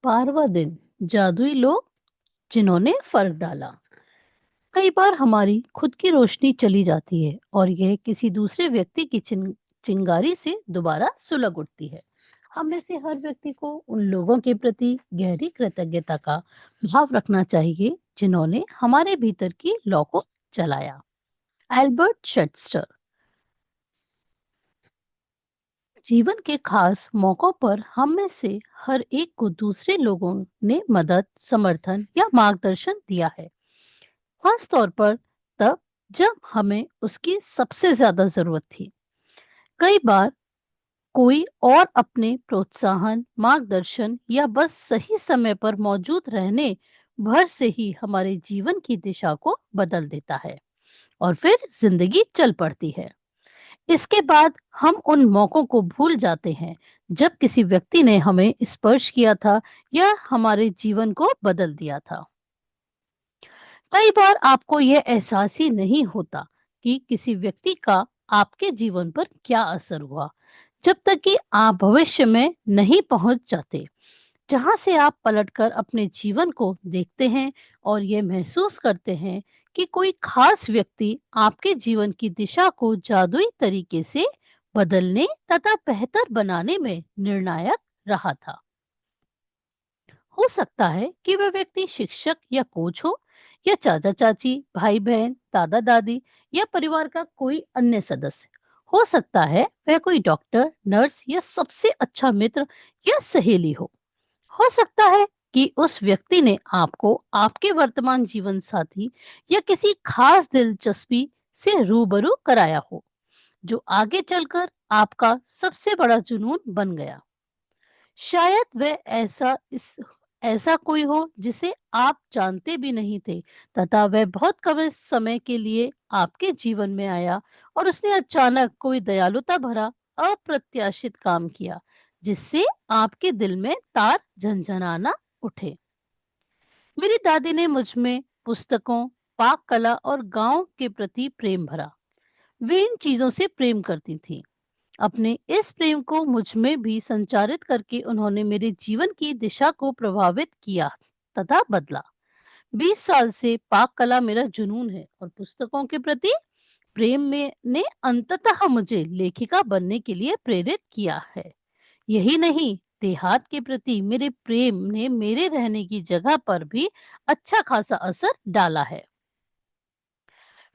12वां दिन जादुई लोग जिन्होंने फर्क डाला। कई बार हमारी खुद की रोशनी चली जाती है और यह किसी दूसरे व्यक्ति की चिंगारी से दोबारा सुलग उठती है। हम में से हर व्यक्ति को उन लोगों के प्रति गहरी कृतज्ञता का भाव रखना चाहिए जिन्होंने हमारे भीतर की लौ को जलाया। एल्बर्ट शटस्टर। जीवन के खास मौकों पर हम में से हर एक को दूसरे लोगों ने मदद, समर्थन या मार्गदर्शन दिया है, खास तौर पर तब जब हमें उसकी सबसे ज्यादा जरूरत थी। कई बार कोई और अपने प्रोत्साहन, मार्गदर्शन या बस सही समय पर मौजूद रहने भर से ही हमारे जीवन की दिशा को बदल देता है और फिर जिंदगी चल पड़ती है। इसके बाद हम उन मौकों को भूल जाते हैं जब किसी व्यक्ति ने हमें स्पर्श किया था या हमारे जीवन को बदल दिया था। कई बार आपको यह एहसास ही नहीं होता कि किसी व्यक्ति का आपके जीवन पर क्या असर हुआ, जब तक कि आप भविष्य में नहीं पहुंच जाते, जहां से आप पलटकर अपने जीवन को देखते हैं और ये महसूस करते हैं कि कोई खास व्यक्ति आपके जीवन की दिशा को जादुई तरीके से बदलने तथा बेहतर बनाने में निर्णायक रहा था। हो सकता है कि वह व्यक्ति शिक्षक या कोच हो, या चाचा चाची, भाई बहन, दादा दादी, या परिवार का कोई अन्य सदस्य। हो सकता है वह कोई डॉक्टर, नर्स या सबसे अच्छा मित्र या सहेली हो सकता है कि उस व्यक्ति ने आपको आपके वर्तमान जीवन साथी या किसी खास दिलचस्पी से रूबरू कराया हो, जो आगे चलकर आपका सबसे बड़ा जुनून बन गया। शायद वह ऐसा कोई हो जिसे आप जानते भी नहीं थे, तथा वह बहुत कम समय के लिए आपके जीवन में आया और उसने अचानक कोई दयालुता भरा अप्रत्याशित काम किया, जिससे आपके दिल में तार झंझनाना उठे। मेरी दादी ने मुझ में पुस्तकों, पाक कला और गांव के प्रति प्रेम भरा। वे इन चीजों से प्रेम करती थी। अपने इस प्रेम को मुझ में भी संचारित करके उन्होंने मेरे जीवन की दिशा को प्रभावित किया तथा बदला। 20 साल से पाक कला मेरा जुनून है और पुस्तकों के प्रति प्रेम में ने अंततः मुझे लेखिका बनने के लिए प्रेरित किया है। यही नहीं, देहात के प्रति मेरे प्रेम ने मेरे रहने की जगह पर भी अच्छा खासा असर डाला है।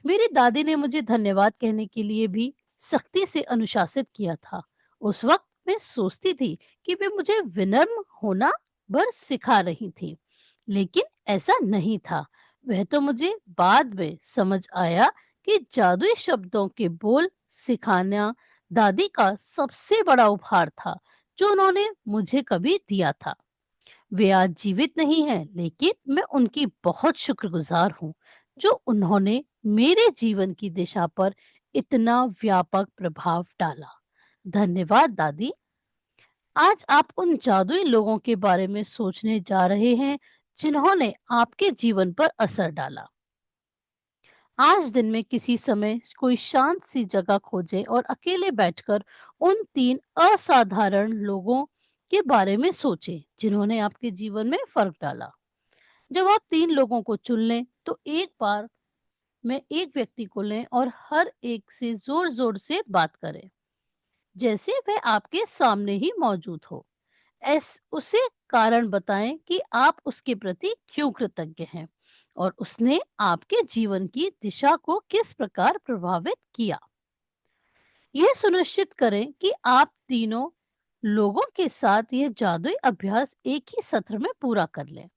मेरी दादी ने मुझे धन्यवाद कहने के लिए भी सख्ती से अनुशासित किया था। उस वक्त मैं सोचती थी कि वे मुझे विनम्र होना भर सिखा रही थी, लेकिन ऐसा नहीं था। वह तो मुझे बाद में समझ आया कि जादुई शब्दों के बोल सिखाना दादी का सबसे बड़ा उपहार था जो उन्होंने मुझे कभी दिया था। वे आज जीवित नहीं हैं, लेकिन मैं उनकी बहुत शुक्रगुजार हूँ जो उन्होंने मेरे जीवन की दिशा पर इतना व्यापक प्रभाव डाला। धन्यवाद दादी। आज आप उन जादुई लोगों के बारे में सोचने जा रहे हैं जिन्होंने आपके जीवन पर असर डाला। आज दिन में किसी समय कोई शांत सी जगह खोजें और अकेले बैठकर उन 3 असाधारण लोगों के बारे में सोचें जिन्होंने आपके जीवन में फर्क डाला। जब आप 3 लोगों को चुन लें तो एक बार में एक व्यक्ति को लें और हर एक से जोर-जोर से बात करें, जैसे वह आपके सामने ही मौजूद हो। उसे कारण बताएं कि आप उसके प्रति क्यों कृतज्ञ हैं और उसने आपके जीवन की दिशा को किस प्रकार प्रभावित किया। यह सुनिश्चित करें कि आप तीनों लोगों के साथ यह जादुई अभ्यास एक ही सत्र में पूरा कर लें,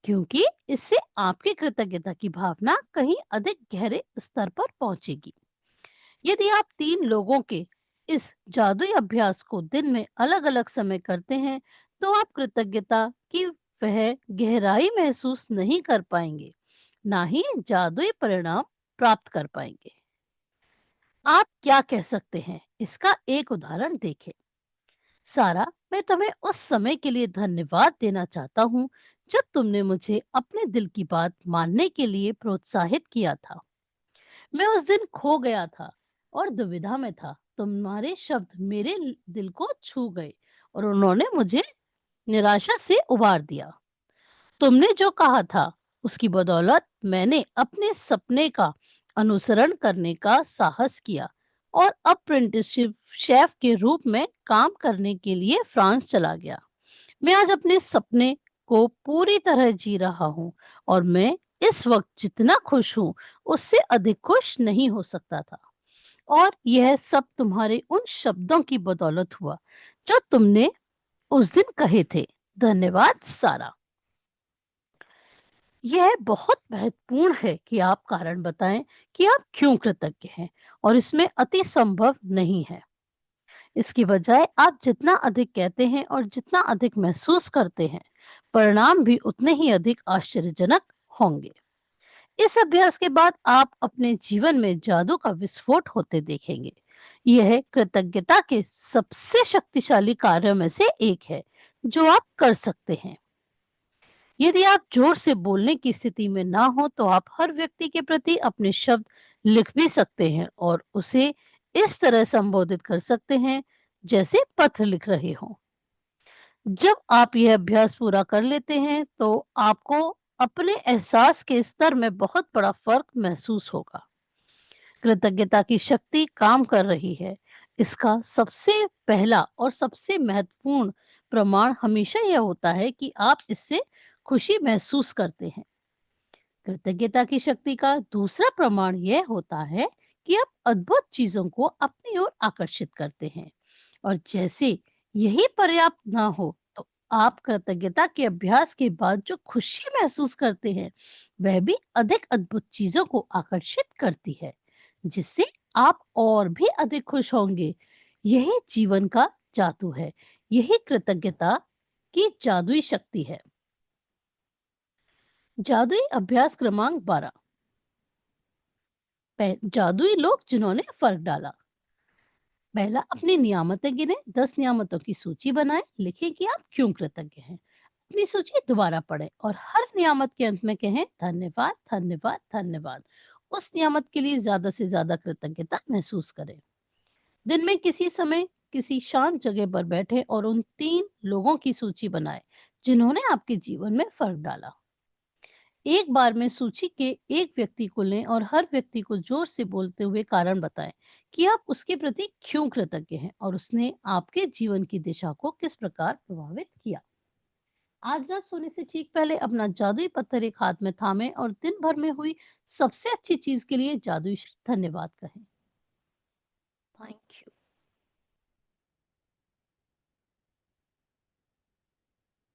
क्योंकि इससे आपकी कृतज्ञता की भावना कहीं अधिक गहरे स्तर पर पहुंचेगी। यदि आप 3 लोगों के इस जादुई अभ्यास को दिन में अलग-अलग समय करते हैं, तो आप कृतज्ञता की वह गहराई महसूस नहीं कर पाएंगे, ना ही जादुई परिणाम प्राप्त कर पाएंगे। आप क्या कह सकते हैं, इसका एक उदाहरण देखें। सारा, मैं तुम्हें उस समय के लिए धन्यवाद देना चाहता हूँ जब तुमने मुझे अपने दिल की बात मानने के लिए प्रोत्साहित किया था। मैं उस दिन खो गया था और दुविधा में था। तुम्हारे शब्द मेरे दिल को छू गए और उन्होंने मुझे निराशा से उबार दिया। तुमने जो कहा था उसकी बदौलत मैंने अपने सपने का अनुसरण करने का साहस किया और अप्रेंटिसशिप शेफ के रूप में काम करने के लिए फ्रांस चला गया। मैं आज अपने सपने को पूरी तरह जी रहा हूँ और मैं इस वक्त जितना खुश हूँ उससे अधिक खुश नहीं हो सकता था। और यह सब तुम्हारे उन शब्दों की बदौलत हुआ जो तुमने उस दिन कहे थे। धन्यवाद सारा। यह बहुत महत्वपूर्ण है कि आप कारण बताएं कि आप क्यों कृतज्ञ हैं और इसमें अति संभव नहीं है। इसकी बजाय आप जितना अधिक कहते हैं और जितना अधिक महसूस करते हैं, परिणाम भी उतने ही अधिक आश्चर्यजनक होंगे। इस अभ्यास के बाद आप अपने जीवन में जादू का विस्फोट होते देखेंगे। यह कृतज्ञता के सबसे शक्तिशाली कार्यों में से एक है जो आप कर सकते हैं। यदि आप जोर से बोलने की स्थिति में ना हो तो आप हर व्यक्ति के प्रति अपने शब्द लिख भी सकते हैं और उसे इस तरह संबोधित कर सकते हैं जैसे पत्र लिख रहे हो। जब आप यह अभ्यास पूरा कर लेते हैं तो आपको अपने एहसास के स्तर में बहुत बड़ा फर्क महसूस होगा। कृतज्ञता की शक्ति काम कर रही है। इसका सबसे पहला और सबसे महत्वपूर्ण प्रमाण हमेशा यह होता है कि आप इससे खुशी महसूस करते हैं। कृतज्ञता की शक्ति का दूसरा प्रमाण यह होता है कि आप अद्भुत चीजों को अपनी ओर आकर्षित करते हैं और जैसे यही पर्याप्त ना हो तो आप कृतज्ञता के अभ्यास के बाद जो खुशी महसूस करते हैं वह भी अधिक अद्भुत चीजों को आकर्षित करती है जिससे आप और भी अधिक खुश होंगे। यही जीवन का जादू है। यही कृतज्ञता की जादुई शक्ति है। जादुई अभ्यास क्रमांक 12। जादुई लोग जिन्होंने फर्क डाला। पहला, अपनी नियामतें गिने, 10 नियामतों की सूची बनाएं, लिखें कि आप क्यों कृतज्ञ हैं। अपनी सूची दोबारा पढ़ें और हर नियामत के अंत में कहें धन्यवाद धन्यवाद धन्यवाद। उस नियामत के लिए ज्यादा से ज्यादा कृतज्ञता महसूस करें। दिन में किसी समय किसी शांत जगह पर बैठे और उन 3 लोगों की सूची बनाएं जिन्होंने आपके जीवन में फर्क डाला। एक बार में सूची के एक व्यक्ति को लें और हर व्यक्ति को जोर से बोलते हुए कारण बताएं कि आप उसके प्रति क्यों कृतज्ञ हैं और उसने आपके जीवन की दिशा को किस प्रकार प्रभावित किया। आज रात सोने से ठीक पहले अपना जादुई पत्थर एक हाथ में थामें और दिन भर में हुई सबसे अच्छी चीज के लिए जादुई धन्यवाद कहें। Thank you.